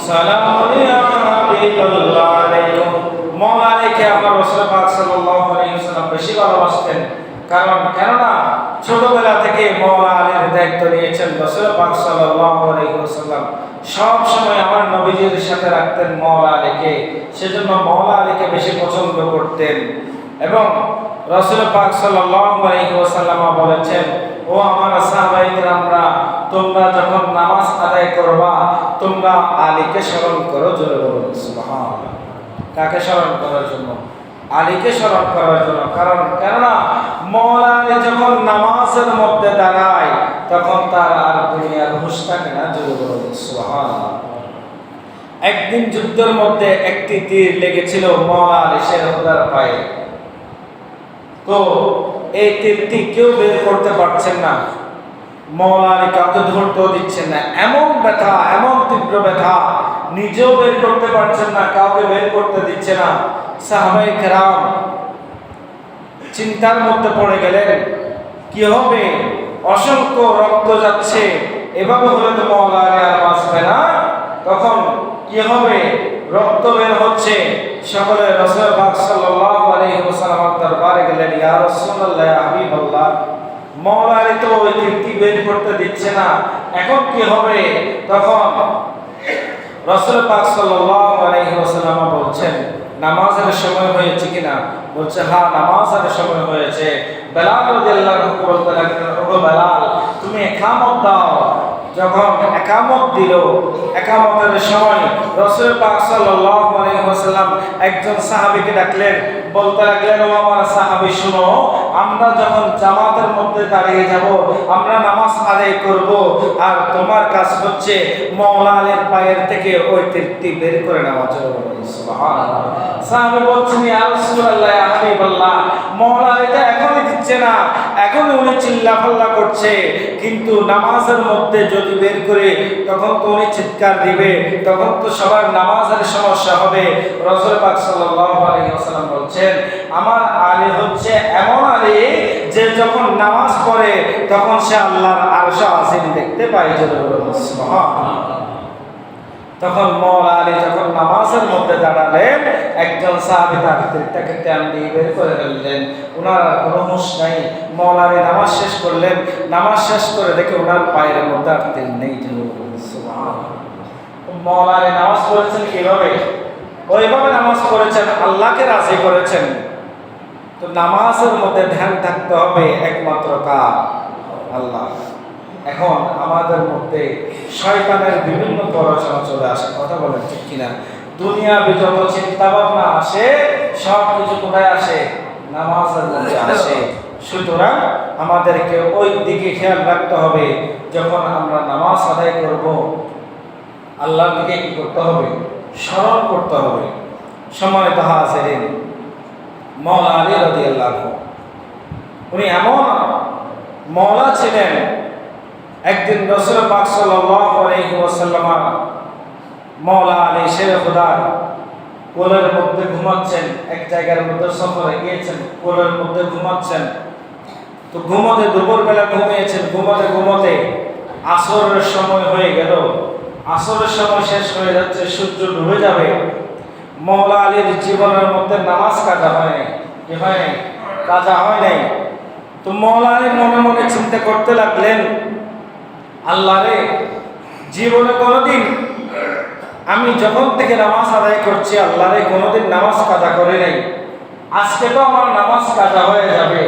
A: সালামুন ইয়া হাবিবাল্লাহ আলাইকুম। মাওলা আলীকে আমার রাসূল পাক সাল্লাল্লাহু আলাইহি ওয়াসাল্লাম বেশি ভালোবাসতেন, কারণ কেননা ছোটবেলা থেকে মাওলা আলীর দায়িত্ব নিয়েছেন রাসূল পাক সাল্লাল্লাহু আলাইহি ওয়াসাল্লাম। সব সময় আমার নবীজির সাথে রাখতেন মাওলা আলীকে, সেজন্য মাওলা আলীকে বেশি পছন্দ করতেন। এবং রাসূল পাক সাল্লাল্লাহু আলাইহি ওয়াসাল্লাম বলেছেন, ও আমার সাহাবায়ে কেরামরা, তোমরা যখন নামাজ আদায় করবা তোমরা আলীকে স্মরণ করো। জোরে বলুন সুবহানাল্লাহ। কাকে স্মরণ করার জন্য? আলীকে স্মরণ করার জন্য। কারণ কেননা মাওলা আলী যখন নামাজের মধ্যে দাঁড়ায় তখন তার আর দুনিয়ার হুঁশ থাকে না। জোরে বলুন সুবহানাল্লাহ। একদিন যুদ্ধের মধ্যে একটি তীর লেগেছিল মাওলা আলী শেরখুদার পায়ে। তো এই তীরটি কেউ বের করতে পারছেন না, মাওলা আলী কাউকে ধরতেও দিচ্ছেন না। এমন ব্যথা, এমন তীব্র ব্যথা, নিজেও বের করতে পারছেন না, কাউকে বের করতে দিচ্ছে না। সাহাবায়ে কেরাম চিন্তার মধ্যে পড়ে গেলেন, কি হবে? অসংখ্য রক্ত যাচ্ছে, এভাবে হলে তো মাওলা আলী আর বাঁচবে না। তখন কি হবে? রক্ত বের হচ্ছে। সকলে রাসূল পাক সাল্লাল্লাহু আলাইহি ওয়াসাল্লাম দরবারে গেলেন, ইয়া রাসূলুল্লাহ, ইয়া হাবিবাল্লাহ, মাওলা আলী তো ওই তীরটি বের করতে দিচ্ছে না, এখন কি হবে? তখন রাসূল পাক সাল্লাল্লাহু আলাইহি ওয়াসাল্লাম বলছেন, নামাজের সময় হয়েছে কিনা? বলছে হ্যাঁ নামাজের সময় হয়েছে। বেলাল রাদিয়াল্লাহু আনহু বলতে লাগলেন, ওগো বেলাল তুমি ইকামত দাও। যখন ইকামত দিল, ইকামতের সময় রাসূল পাক সাল্লাল্লাহু আলাইহি ওয়াসাল্লাম একজন সাহাবীকে ডাকলেন, বলতে লাগলেন, ও আমার সাহাবী শুনো, আমরা যখন জামাতের মধ্যে দাঁড়িয়ে যাব, আমরা নামাজ আদায় করব, আর তোমার কাজ হচ্ছে মাওলা আলীর পায়ের থেকে ওই তীরটি বের করে নেওয়া। সুবহানাল্লাহ। সাহাবী বলছেন, ইয়া রাসূলুল্লাহ, ইয়া হাবিবাল্লাহ, মাওলা আলীটা এখনই দিচ্ছে না, এখনই উনি চিল্লাফাল্লা করছে, কিন্তু নামাজের মধ্যে যদি বের করে তখন তো উনি চিৎকার দিবে, তখন তো সবার নামাজের সমস্যা হবে। রাসূল পাক সাল্লাল্লাহু আলাইহি ওয়াসাল্লাম বলছেন, আমার আলী হচ্ছে এমন আলী যে যখন নামাজ পড়ে তখন সে আল্লাহর আরশ আজিম দেখতে পায়। সুবহানাল্লাহ। তখন মাওলা আলী যখন নামাজের মধ্যে দাঁড়ালেন, একজন সাহাবী তাকে টান দিয়ে বের করে ফেললেন। ওনার কোনো হুঁশ নাই। মাওলা আলী নামাজ শেষ করলেন, নামাজ শেষ করে দেখে ওনার পায়ের মধ্যে আর তেল নেই। সুবহানাল্লাহ। মাওলা আলী নামাজ পড়েছেন কিভাবে? ওইভাবে নামাজ পড়েছেন, আল্লাহকে রাজি করেছেন। তো নামাজের মধ্যে ধ্যান থাকতে হবে একমাত্র কার? আল্লাহ। এখন আমাদের মধ্যে শয়তানের বিভিন্ন পড়াশোনা চলে আসে, কথা বলেন ঠিক কিনা? দুনিয়াবি যত চিন্তা ভাবনা আসে সব কিছু কোথায় আসে? নামাজের মধ্যে আসে। সুতরাং আমাদেরকে ওই দিকে খেয়াল রাখতে হবে। যখন আমরা নামাজ আদায় করব, আল্লাহর দিকে কি করতে হবে? স্মরণ করতে হবে। সম্মানিত হাজিরিন, মাওলা আলী রাদিয়াল্লাহু আনহু উনি এমন মাওলা ছিলেন, একদিন রাসূল পাক সাল্লাল্লাহু আলাইহি ওয়াসাল্লাম মাওলা আলী শের খোদা কোলের মধ্যে ঘুমাচ্ছেন। এক জায়গার মধ্যে সফরে গিয়েছেন, কোলের মধ্যে ঘুমাচ্ছেন। তো ঘুমোতে দুপুরবেলা ঘুমিয়েছেন, ঘুমোতে ঘুমোতে আসরের সময় হয়ে গেল। আসরের সময় শেষ হয়ে যাচ্ছে, সূর্য ডুবে যাবে। মাওলা আলীর জীবনের মধ্যে নামাজ কাজা হয় নাই। কি হয় নাই? কাজা হয় নাই। তো মাওলা আলী মনে মনে চিন্তা করতে লাগলেন, আল্লাহ রে, জীবনে কোনোদিন আমি যখন থেকে নামাজ আদায় করছি, আল্লাহ রে, কোনোদিন নামাজ কাজা করে নাই। আজকে তো আমার নামাজ কাজা হয়ে যাবে।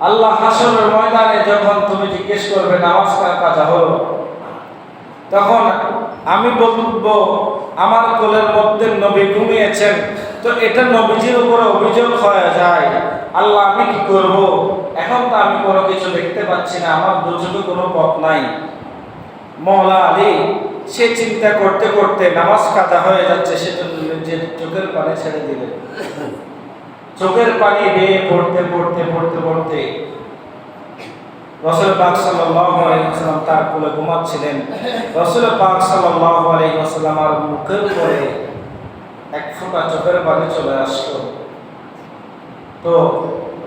A: আল্লাহ হাসরের ময়দানে যখন তুমি জিজ্ঞেস করবে নামাজ কাজা হলো, তখন আমি বলবো আমার কোলের মধ্যে নবী ঘুমিয়েছেন, তো এটা নবীজির উপরে অভিযোগ হয়ে যায়। আল্লাহ আমি কি করব? এখন তো আমি কোনো কিছু দেখতে পাচ্ছি না, আমার দুচোখে কোনো পথ নাই। মাওলা আলী সে চিন্তা করতে করতে নামাজ কাজা হয়ে যাচ্ছে, সেজন্য নিজের চোখের পানি ছেড়ে দিলেন। চোখের পানি বেয়ে পড়তে পড়তে পড়তে পড়তে রাসূল পাক সাল্লাল্লাহু আলাইহি ওয়াসাল্লাম তার কোলে ঘুমাচ্ছিলেন। রাসূল পাক সাল্লাল্লাহু আলাইহি ওয়াসাল্লামের মুখের উপরে এক ফোঁটা চোখের পানি চলে আসলো। তো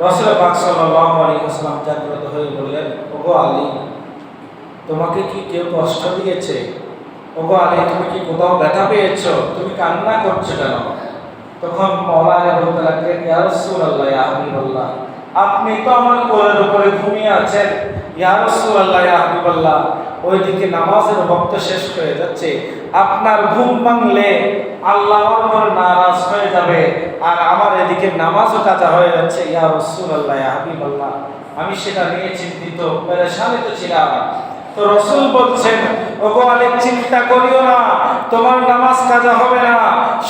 A: রাসূল পাক সাল্লাল্লাহু আলাইহি ওয়াসাল্লাম জাগ্রত হয়ে বললেন, ওগো আলী, তোমাকে কি কেউ কষ্ট দিয়েছে? ওগো আলী, তুমি কি কোথাও ব্যথা পেয়েছো? তুমি কান্না করছো কেন? তখন মাওলা আলী বলতে লাগলেন, ইয়া রাসূলুল্লাহ, ইয়া হাবিবাল্লাহ, আপনি তো আমার কোলের উপরে ঘুমিয়ে আছেন। ইয়া রাসূলুল্লাহ, ইয়া হাবিবাল্লাহ, ওইদিকে নামাজের ওয়াক্ত শেষ হয়ে যাচ্ছে। আপনার ঘুম ভাঙলে আল্লাহর উপর নারাজ হয়ে যাবে, আর আমার এদিকে নামাজও কাজা হয়ে যাচ্ছে। ইয়া রাসূলুল্লাহ, ইয়া হাবিবাল্লাহ, আমি সেটা নিয়ে চিন্তিত, পেরেশানিতে ছিলাম। তো রাসূল বলছেন, ওগো আলী, চিন্তা করিও না, তোমার নামাজ কাজা হবে না।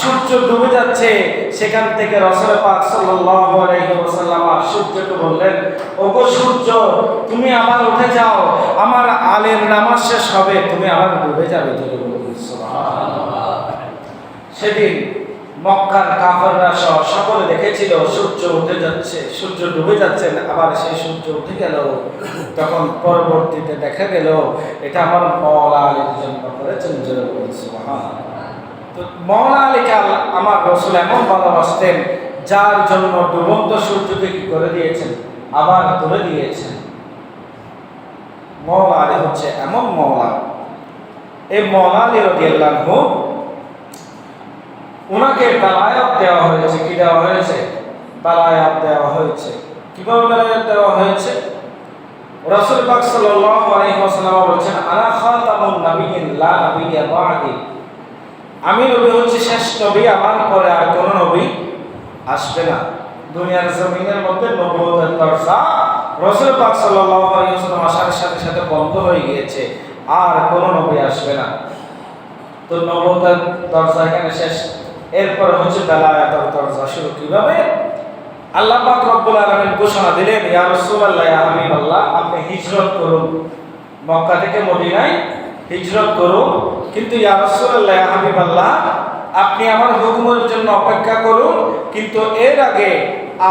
A: সূর্য ডুবে যাচ্ছে। সেখান থেকে রাসূল পাক সাল্লাল্লাহু আলাইহি ওয়াসাল্লাম সূর্যকে বললেন, ওগো সূর্য, তুমি আবার উঠে যাও, আমার আলীর নামাজ শেষ হবে, তুমি আবার ডুবে যাবে। সুবহানাল্লাহ। সেদিন মক্কার কাফেররা সকলে দেখেছিল সূর্য উঠে যাচ্ছে, সূর্য ডুবে যাচ্ছে, আবার সেই সূর্য উঠে গেল। তখন পরবর্তীতে দেখা গেল এটা আমার মাওলা আলীর জন্য করেছেন। সুবহানাল্লাহ। তো মাওলা আলীকে আমার রাসূল এমন ভালোবাসতেন, যার জন্য ডুবন্ত সূর্যকে কি করে দিয়েছেন? আবার তুলে দিয়েছেন। মাওলা আলী হচ্ছে এমন মাওলা। এই মাওলা আলী রাদিয়াল্লাহু আনহু, ওনাকে বালায়াত দেওয়া হয়েছে। কি দেওয়া হয়েছে? বালায়াত দেওয়া হয়েছে। কিভাবে বালায়াত দেওয়া হয়েছে? রাসূল পাক সাল্লাল্লাহু আলাইহি ওয়াসাল্লাম বলেছেন, আনা খাতামুন নাবিয়্যিন লা নাবিয়্যা বা'দি, আমি নবী হচ্ছে শেষ নবী, আমার পরে আর কোনো নবী আসবে না। দুনিয়ার জমিনের মধ্যে নবুয়তের দরজা রাসূল পাক সাল্লাল্লাহু আলাইহি ওয়াসাল্লাম আসার সাথে সাথে বন্ধ হয়ে গিয়েছে, আর কোনো নবী আসবে না। তো নবুয়তের দরজা এখানে শেষ। এরপর হচ্ছে বেলায়াতের দরজা শুরু। কিভাবে? আল্লাহ পাক রব্বুল আলামিন ঘোষণা দিলেন, ইয়া রাসূলুল্লাহ, ইয়া হাবিবাল্লাহ, আপনি হিজরত করুন, মক্কা থেকে মদিনায় হিজরত করুন, কিন্তু ইয়া রাসূলুল্লাহ, ইয়া হাবিবাল্লাহ, আপনি আমার হুকুমের জন্য অপেক্ষা করুন, কিন্তু এর আগে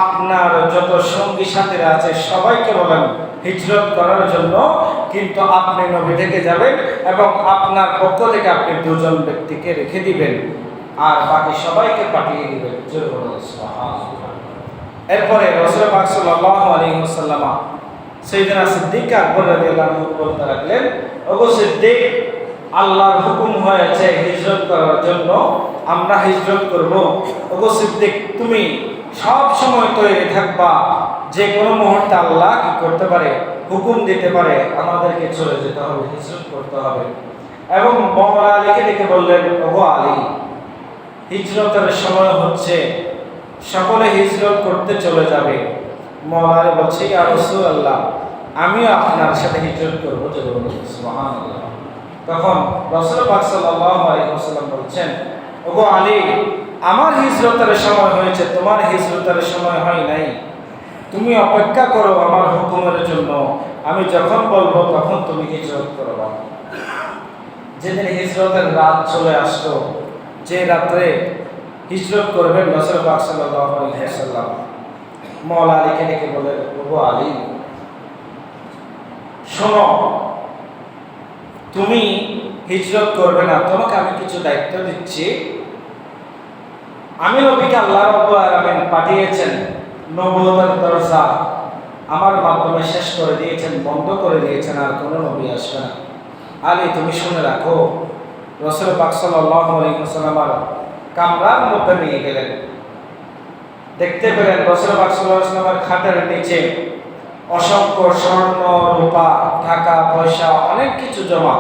A: আপনার যত সঙ্গী সাথীরা আছে সবাইকে বলেন হিজরত করার জন্য, কিন্তু আপনি নবী থেকে যাবেন এবং আপনার পক্ষ থেকে আপনি দুজন ব্যক্তিকে রেখে দিবেন আর বাকি সবাইকে পাঠিয়ে দিবেন। সুবহানাল্লাহ। এরপরে রাসূল পাক সাল্লাল্লাহু আলাইহি ওয়াসাল্লাম সাইয়েদনা সিদ্দিক আকবর রাদিয়াল্লাহু আনহু বলতে লাগলেন, ওগো সিদ্দিক, আল্লাহর হুকুম হয়েছে হিজরত করার জন্য, আমরা হিজরত করব। ওগো সিদ্দিক, তুমি সব সময় তৈরি থাকবা, যে কোনো মুহূর্তে আল্লাহ কি করতে পারে, হুকুম দিতে পারে, আমাদেরকে চলে যেতে হবে, হিজরত করতে হবে। এবং মাওলা আলীকে ডেকে বললেন, ওগো আলী, হিজরতের সময় হচ্ছে, সকলে হিজরত করতে চলে যাবে। মাওলা আলী বলছে, ইয়া রাসূলুল্লাহ, আমিও আপনার সাথে হিজরত করবো। সুবহানাল্লাহ। তখন রাসূল পাক সাল্লাল্লাহু আলাইহি ওয়াসাল্লাম বলছেন, ওগো আলী, আমার হিজরতের সময় হয়েছে, তোমার হিজরতের সময় হয় নাই, তুমি অপেক্ষা করো আমার হুকুমের জন্য, আমি যখন বলবো তখন তুমি হিজরত করবা। যেদিন হিজরতের রাত চলে আসলো, যে রাত্রে হিজরত করবেন রাসূল পাক সাল্লাল্লাহু আলাইহি ওয়াসাল্লাম, মাওলা আলীকে ডেকে বলেন, ওগো আলী, শোনো, তুমি হিজরত করবে না, তোমাকে আমি কিছু দায়িত্ব দিচ্ছি। আমি নবীকে আল্লাহ রাব্বুল আলামিন পাঠিয়েছেন, নবুয়তের দরজা আমার মাধ্যমে শেষ করে দিয়েছেন, বন্ধ করে দিয়েছেন, আর কোনো নবী আসবে না। আলী, তুমি শুনে রাখো। রাসূল পাক সাল্লাল্লাহু আলাইহি ওয়াসাল্লাম কামরার মধ্যে নিয়ে গেলেন, দেখতে পেলেন রাসূল পাক সাল্লাল্লাহু আলাইহি ওয়াসাল্লামের খাটের নিচে অসংখ্য স্বর্ণ, রূপা, টাকা পয়সা, অনেক কিছু জমা।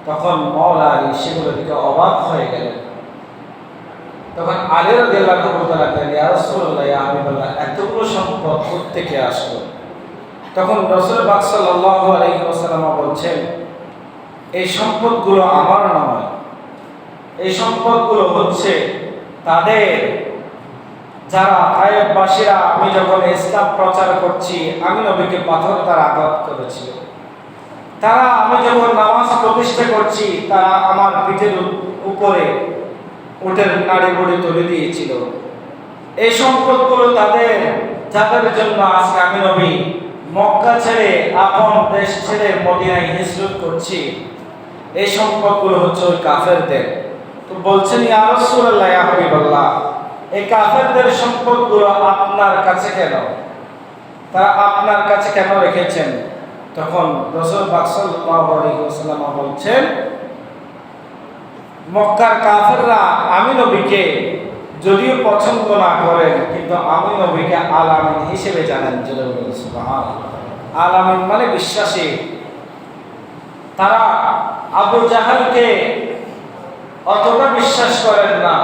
A: তখন মাওলা আলী সেগুলো দিকে অবাক হয়ে গেলেন। তখন আলী রাদিয়াল্লাহু আনহু বলতে লাগলেন, ইয়া রাসূলুল্লাহ, ইয়া হাবিবাল্লাহ, এতগুলো সম্পদ কোত্থেকে আসলো? তখন রাসূল পাক সাল্লাল্লাহু আলাইহি ওয়াসাল্লাম বলছেন, এই সম্পদগুলো আমার নয়, এই সম্পদগুলো হচ্ছে তাদের, যারা তায়েফবাসীরা আমি যখন ইসলাম প্রচার করছি, আমি নবীকে পাথর তারা আঘাত করেছিল, তারা আমি যখন নামাজ প্রতিষ্ঠা করছি, তারা আমার পিঠের উপরে উটের নাড়ি বড়ি তুলে দিয়েছিল। এই সম্পদগুলো তাদের, যাদের জন্য আজকে আমি নবী মক্কা ছেড়ে, আপন দেশ ছেড়ে মদিনায় হিজরত করছি, এই সম্পদগুলো হচ্ছে ওই কাফেরদের। তো বলছেন, ইয়া রাসূলুল্লাহ, ইয়া হাবিবাল্লাহ, এই কাফেরদের সম্পদগুলো আপনার কাছে কেন, তারা আপনার কাছে কেন রেখেছেন? তখন রাসূল পাক সাল্লাল্লাহু আলাইহি ওয়াসাল্লাম বলছেন, মক্কার কাফেররা আমি নবীকে যদিও পছন্দ না করেন, কিন্তু আমি নবীকে আলামিন হিসেবে জানেন। সুবহানাল্লাহ। আলামিন মানে বিশ্বাসী। তারা আবু জাহালকে অতটা বিশ্বাস করেন না।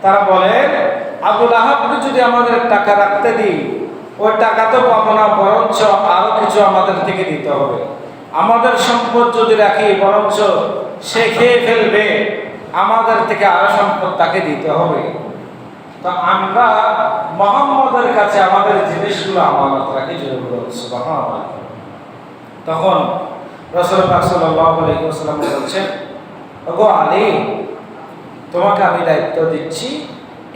A: তারা বলেন, আবু লাহাবকে যদি আমাদের টাকা রাখতে দিই, ওই টাকা তো পাবো না, বরঞ্চ আরো কিছু আমাদের থেকে দিতে হবে। আমাদের সম্পদ যদি রাখি, বরঞ্চ সে খেয়ে ফেলবে, আমাদের থেকে আরো সম্পদ তাকে দিতে হবে। তো আমরা মুহাম্মদের কাছে আমাদের জিনিসগুলো আমানত রাখি। সুবহানাল্লাহ। তখন রাসূল পাক সাল্লাল্লাহু আলাইহি ওয়াসাল্লাম বলছেন, ওগো আলী, তোমাকে আমি দায়িত্ব দিচ্ছি,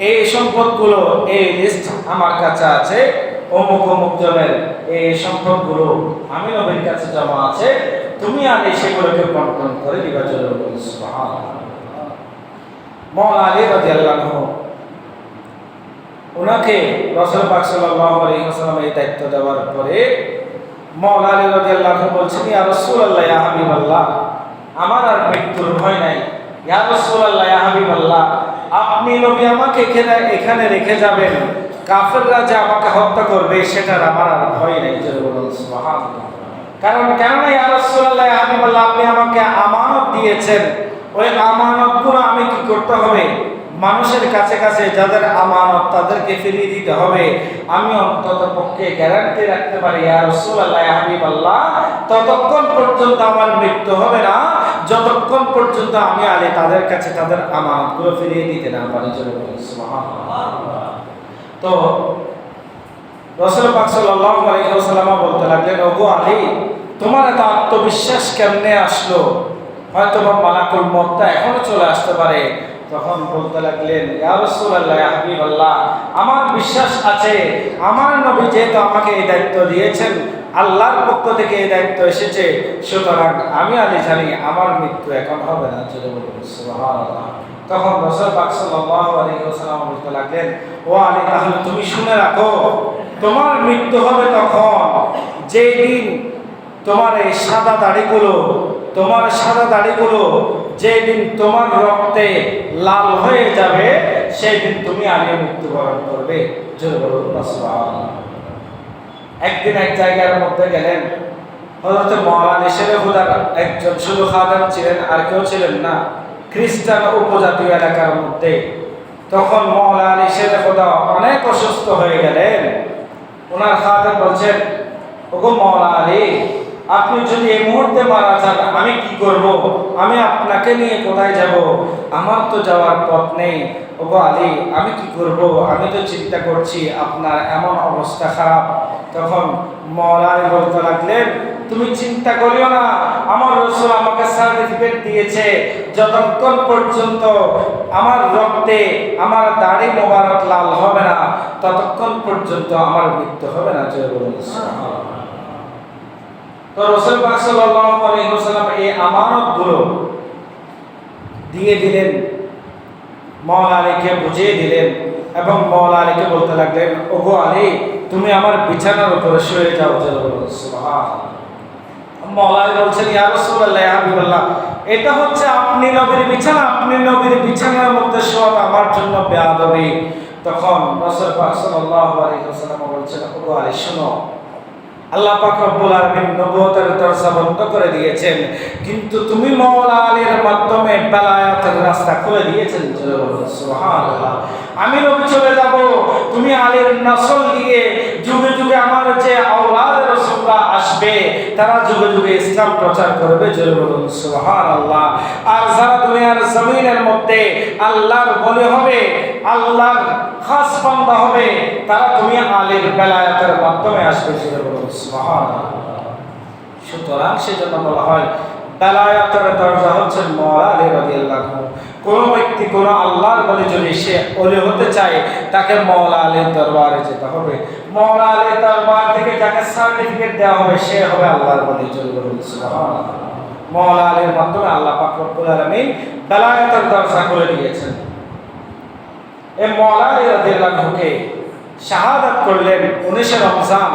A: এই সম্পদগুলো, এই লিস্ট আমার কাছে আছে, অমুক অমুক জনের এই সম্পদগুলো আমি নবীর কাছে জমা আছে, তুমি আলী সেগুলোকে বন্টন করে দিবা। সুবহানাল্লাহ। মাওলানা আলী রাদিয়াল্লাহু আনহু ওনাকে রাসূল পাক সাল্লাল্লাহু আলাইহি ওয়াসাল্লাম এই দায়িত্ব দেওয়ার পরে মাওলানা আলী রাদিয়াল্লাহু আনহু বলছেন, ইয়া রাসূলুল্লাহ, ইয়া হাবিবাল্লাহ, আমার আর মৃত্যুর ভয় নাই। ইয়া রাসূলুল্লাহ, ইয়া হাবিবাল্লাহ, আপনি নবী আমাকে এখানে রেখে যাবেন, কাফেররা যে আমাকে হত্যা করবে সেটার আমার আর ভয় নেই। সুবহানাল্লাহ। কারণ কেননা ইয়া রাসূলুল্লাহ, ইয়া হাবিবাল্লাহ, আপনি আমাকে আমানত দিয়েছেন, ওই আমানতগুলো আমি কি করতে হবে, মানুষের কাছে কাছে যাদের আমানত তাদেরকে ফিরিয়ে দিতে হবে, আমি অন্তত পক্ষে গ্যারান্টি রাখতে পারি ইয়া রাসূলুল্লাহ ইয়া হাবিবাল্লাহ, ততক্ষণ পর্যন্ত আমার মৃত্যু হবে না যতক্ষণ পর্যন্ত আমি আলী তাদের কাছে তাদের আমানতগুলো ফিরিয়ে দিতে না পারি। সুবহানাল্লাহ। তো রাসূল পাক সাল্লাল্লাহু আলাইহি ওয়াসাল্লাম বলতে লাগলেন, ওগো আলী, তোমার এত আত্মবিশ্বাস কেমনে আসলো? হয়তো বা মালাকুল মউতটা এখনো চলে আসতে পারে। তখন বলতে লাগলেন, ইয়া রাসূলুল্লাহ ইয়া হাবিবাল্লাহ, আমার বিশ্বাস আছে, আমার নবী যেহেতু আমাকে এই দায়িত্ব দিয়েছেন, আল্লাহর পক্ষ থেকে এই দায়িত্ব এসেছে, সুতরাং আমি আলী জানি আমার মৃত্যু এখন হবে না। সুবহানাল্লাহ। তখন রাসূল পাক সাল্লাল্লাহু আলাইহি ওয়াসাল্লাম বলতে লাগলেন, ও আলী, তাহলে তুমি শুনে রাখো, তোমার মৃত্যু হবে তখন যেই দিন তোমার এই সাদা দাড়িগুলো যেই দিন তোমার রক্তে লাল হয়ে যাবে, সেই দিন তুমি আগে মৃত্যুবরণ করবে। একদিন এক জায়গার মধ্যে গেলেন, হযরত মাওলানা শেরে খুদার একজন শুধু খাদেম ছিলেন, আর কেউ ছিলেন না, খ্রিস্টান উপজাতীয় এলাকার মধ্যে। তখন মাওলানা শেরে খুদা অনেক অসুস্থ হয়ে গেলেন। ওনার খাদেম বলছেন, ওগো মাওলানা আলী, আপনি যদি এই মুহূর্তে মারা যান আমি কি করব? আমি আপনাকে নিয়ে কোথায় যাব? আমার তো যাওয়ার পথ নেই। ওগো আলী, আমি কি করব? আমি তো চিন্তা করছি আপনার এমন অবস্থা খারাপ। তখন মাওলানা বলতে লাগলেন, তুমি চিন্তা করিও না, আমার রাসূল আমাকে সার্টিফিকেট দিয়েছে, যতক্ষণ পর্যন্ত আমার রক্তে আমার দাড়ি মোবারক লাল হবে না ততক্ষণ পর্যন্ত আমার মৃত্যু হবে না। জয় বলুন সুবহানাল্লাহ। তো রাসূল পাক সাল্লাল্লাহু আলাইহি ওয়াসাল্লাম এই আমানতগুলো দিয়ে দিলেন, মাওলানা আলীকে বুঝিয়ে দিলেন এবং মাওলানা আলীকে বলতে লাগলেন, ওগো আলী, তুমি আমার বিছানার উপরে শুয়ে যাও। সুবহানাল্লাহ। মাওলানা আলী বলছেন, ইয়া রাসূলুল্লাহ ইয়া হাবিবাল্লাহ, এটা হচ্ছে আপনি নবীর বিছানা, আপনি নবীর বিছানার মধ্যে শোয়া আমার জন্য বেয়াদবি। তখন রাসূল পাক সাল্লাল্লাহু আলাইহি ওয়াসাল্লাম বলছেন, ওগো আলী শোনো, আল্লাহ পাক রব্বুল আলামিন নবুয়তের দরজা বন্ধ করে দিয়েছেন, কিন্তু তুমি মাওলানা আলীর মাধ্যমে বেলায়েতের রাস্তা খুলে দিয়েছেন। সুবহানাল্লাহ। আমি নবী চলে যাব, তুমি আলীর নসল দিয়ে যুগে যুগে আমার যে আওলাদ রাসূলরা আসবে তারা যুগে যুগে ইসলাম প্রচার করবে। জয় বলুন সুবহানাল্লাহ। আর যারা দুনিয়ার জমিনের মধ্যে আল্লাহর ওলি হবে, আল্লাহর খাস বান্দা হবে, তারা তুমি আলীর বেলায়েতের মাধ্যমে আসবে। জয় বলুন সুবহানাল্লাহ। সুতরাং সেজন্য বলা হয় বেলায়েতের দরজা হচ্ছে মাওলানা আলী রাদিয়াল্লাহু আনহু। কোন ব্যক্তি কোন আল্লাহর ওলি যদি সে ওলি হতে চায় তাকে মাওলানা আলীর দরবারে যেতে হবে। মাওলানা আলীর দরবার থেকে যাকে সার্টিফিকেট দেওয়া হবে সে হবে আল্লাহর ওলি। জয় বলুন সুবহানাল্লাহ। মাওলানা আলীর মাধ্যমে আল্লাহ পাক রব্বুল আলামিন বেলায়েতের দরজা খুলে দিয়েছেন। এই মাওলানা আলী রাদিয়াল্লাহু আনহুকে শাহাদাত করলেন 19 রমজান।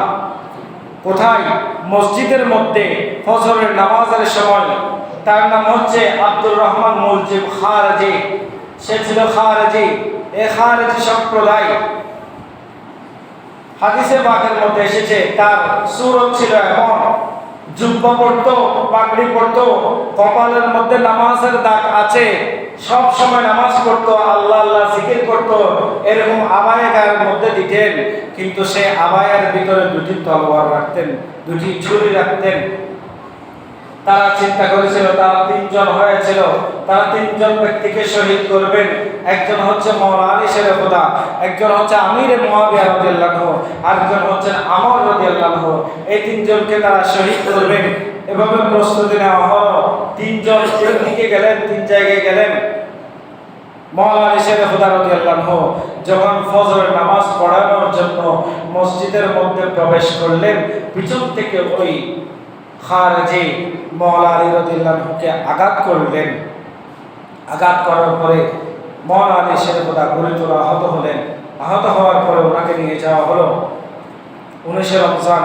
A: কোথায়? মসজিদের মধ্যে ফজরের নামাজের সময়। তার নাম হচ্ছে আব্দুর রহমান মুলজিম খারজি। সে ছিল খারজি। এই খারজি সম্প্রদায়, হাদিসে পাকের মধ্যে এসেছে তার সুরত ছিল এমন, জুব্বা পড়তো, পাগড়ি পড়তো, কপালের মধ্যে নামাজের দাগ আছে, সব সময় নামাজ পড়তো, আল্লাহ আল্লাহ জিকির করতো, এরকম আবায়া গায়ের মধ্যে দিতেন। কিন্তু সে আবায়ার ভিতরে দুটি তলোয়ার রাখতেন, দুটি ছুরি রাখতেন। তারা চিন্তা করেছিল, তারা 3 জন হয়েছিল, তারা 3 জন ব্যক্তিকে শহীদ করবেন। একজন হচ্ছে মাওলানা আলী শেরে খুদা, একজন হচ্ছে আমির মুয়াবিয়া রাদিয়াল্লাহু আনহু, আরেকজন হচ্ছেন আমর রাদিয়াল্লাহু আনহু। এই 3 জনকে তারা শহীদ করবেন। এভাবে প্রস্তুতি নেওয়া হলো। 3 জন তিন দিকে গেলেন, 3 জায়গায় গেলেন। মাওলানা আলী শেরে খুদা রাদিয়াল্লাহু আনহু যখন ফজরের নামাজ পড়ানোর জন্য মসজিদের মধ্যে প্রবেশ করলেন, পিছন থেকে ওই খারজি মাওলানা আলী রাদিয়াল্লাহু আনহুকে আঘাত করলেন। আঘাত করার পরে মাওলানা আলী শেরে খুদা গুরুতর আহত হলেন। আহত হওয়ার পরে ওনাকে নিয়ে যাওয়া হলো। 19 রমজান,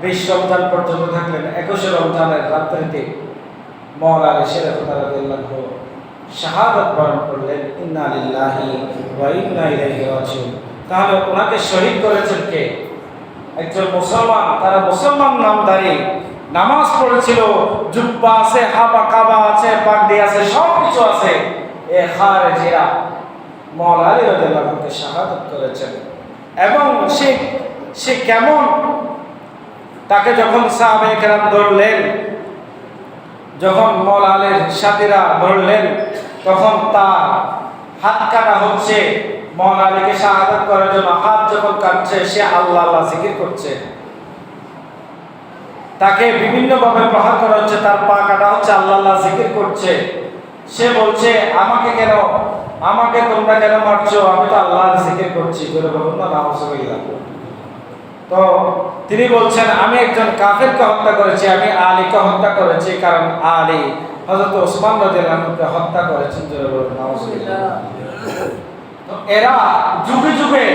A: 20 রমজান পর্যন্ত থাকলেন। 21 রমজানের রাত্রিতে মাওলানা আলী শেরে খুদা রাদিয়াল্লাহু আনহু শাহাদাত বরণ করলেন। ইন্না লিল্লাহি ওয়া ইন্না ইলাইহি রাজিউন। তাহলে ওনাকে শহীদ করেছেন কে? একজন মুসলমান। তারা মুসলমান নামধারী, নামাজ পড়েছিল, জুব্বা আছে, হাবা কাবা আছে, পাগড়ি আছে, সব কিছু আছে। এ খারজিরা মওলা আলী রাদিয়াল্লাহু আনহুকে শাহাদাত করেছেন। এবং সে কেমন, তাকে যখন সাহাবায়ে কেরাম ধরলেন, যখন মওলা আলীর সাথীরা ধরলেন, তখন তার হাত কাটা হচ্ছে। মওলা আলীকে শাহাদাত করার জন্য হাত যখন কাটছে, সে আল্লাহ আল্লাহ জিকির করছে। তাকে বিভিন্নভাবে প্রহার করা হচ্ছে, তার পা কাটা হচ্ছে, আল্লাহ আল্লাহ জিকির করছে। সে বলছে, আমাকে তোমরা কেন মারছো? আমি তো আল্লাহর জিকির করছি। বলে বলুন না, নাউজুবিল্লাহ। তো তিনি বলছেন, আমি একজন কাফেরকে হত্যা করেছি, আমি আলীকে হত্যা করেছি, কারণ আলী হযরত ওসমান রাদিয়াল্লাহু আনহুকে হত্যা করেছেন। বলে বলুন নাউজুবিল্লাহ। তো এরা যুগে যুগে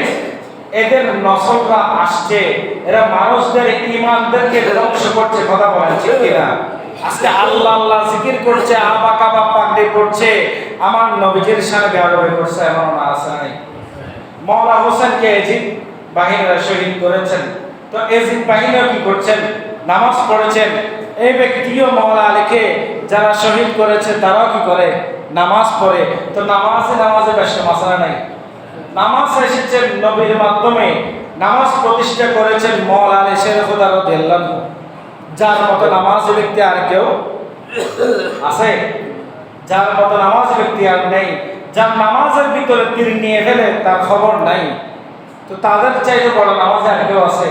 A: এদের নসলরা আসছে, এরা মানুষদের ঈমানদেরকে ধ্বংস করছে। কথা বলেন ঠিক কিনা? আজকে আল্লাহ আল্লাহ জিকির করছে, আবা কাবা পাগড়ি পড়ছে, আমার নবীজির শানে বেয়াদবি করছে, এমন না আছে নাই? মওলা হোসেনকে এজিদ বাহিনীরা শহীদ করেছেন। তো এজিদ বাহিনীও কি করছেন? নামাজ পড়েছেন। এই ব্যক্তিও মওলা আলীকে যারা শহীদ করেছে তারাও কি করে? নামাজ পড়ে। তো নামাজে বেশ মাসলা নাই। নামাজ এসেছে নবীর মাধ্যমে, নামাজ প্রতিষ্ঠা করেছেন মওলা আলী শেরে খুদা রাদিয়াল্লাহু আনহু। যার মতো নামাজ ব্যক্তি আর কেউ আছে? যার মতো নামাজ ব্যক্তি আর নেই। যার নামাজের ভিতরে তীর নিয়ে ফেলে তার খবর নাই। তো তাদের চাইতে বড় নামাজ আর কেউ আছে?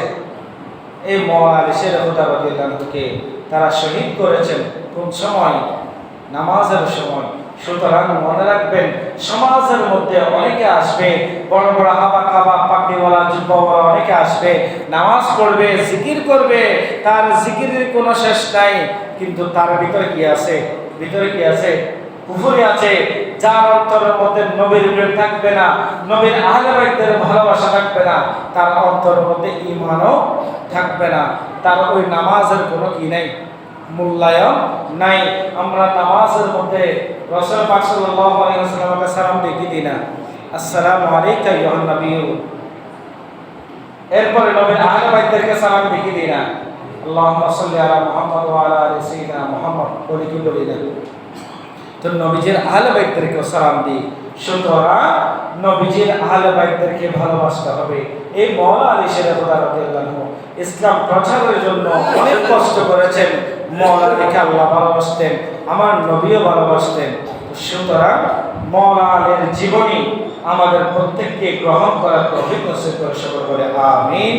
A: এই মওলা আলী শেরে খুদা রাদিয়াল্লাহু আনহুকে তারা শহীদ করেছেন। কোন সময়? নামাজের সময়। সুতরাং মনে রাখবেন, সমাজের মধ্যে অনেকে আসবে, বড় বড় হাবা কাবা পাগড়িওয়ালা জুব্বাওয়ালা অনেকে আসবে, নামাজ পড়বে, জিকির করবে, তার জিকিরের কোনো শেষ নাই। কিন্তু তার ভিতরে কি আছে? কুফরি আছে। যার অন্তরের মধ্যে নবীর প্রেম থাকবে না, নবীর আহলে বাইতের ভালোবাসা থাকবে না, তার অন্তরের মধ্যে ঈমানও থাকবে না, তার ওই নামাজের কোনো কি নাই, মূল্যায়ন নাই। আমরা নামাজের মধ্যে রাসূল পাক সাল্লাল্লাহু আলাইহি ওয়াসাল্লামকে সালাম দিই দিই না, আসসালামু আলাইকা আইয়ুহান নবিয়্যু। এরপরে নবীর আহলে বাইতদেরকে সালাম দিই না, আল্লাহুম্মা সাল্লি আলা মুহাম্মদ ওয়া আলা আলি সাইয়্যিদিনা মুহাম্মদ বলি না। তো নবীজির আহলে বাইতদেরকে সালাম দিই। সুতরাং নবীজির আহলে বাইতদেরকে ভালোবাসতে হবে। এই মওলা আলী শেরে খুদা রাদিয়াল্লাহু আনহু ইসলাম প্রচারের জন্য অনেক কষ্ট করেছেন। মওলা আলীকে আল্লাহ ভালোবাসতেন, আমার নবীও ভালোবাসতেন। সুতরাং মওলা আলীর জীবনী আমাদের প্রত্যেককে গ্রহণ করার তৌফিক নসিব করে সকল বলে আমিন।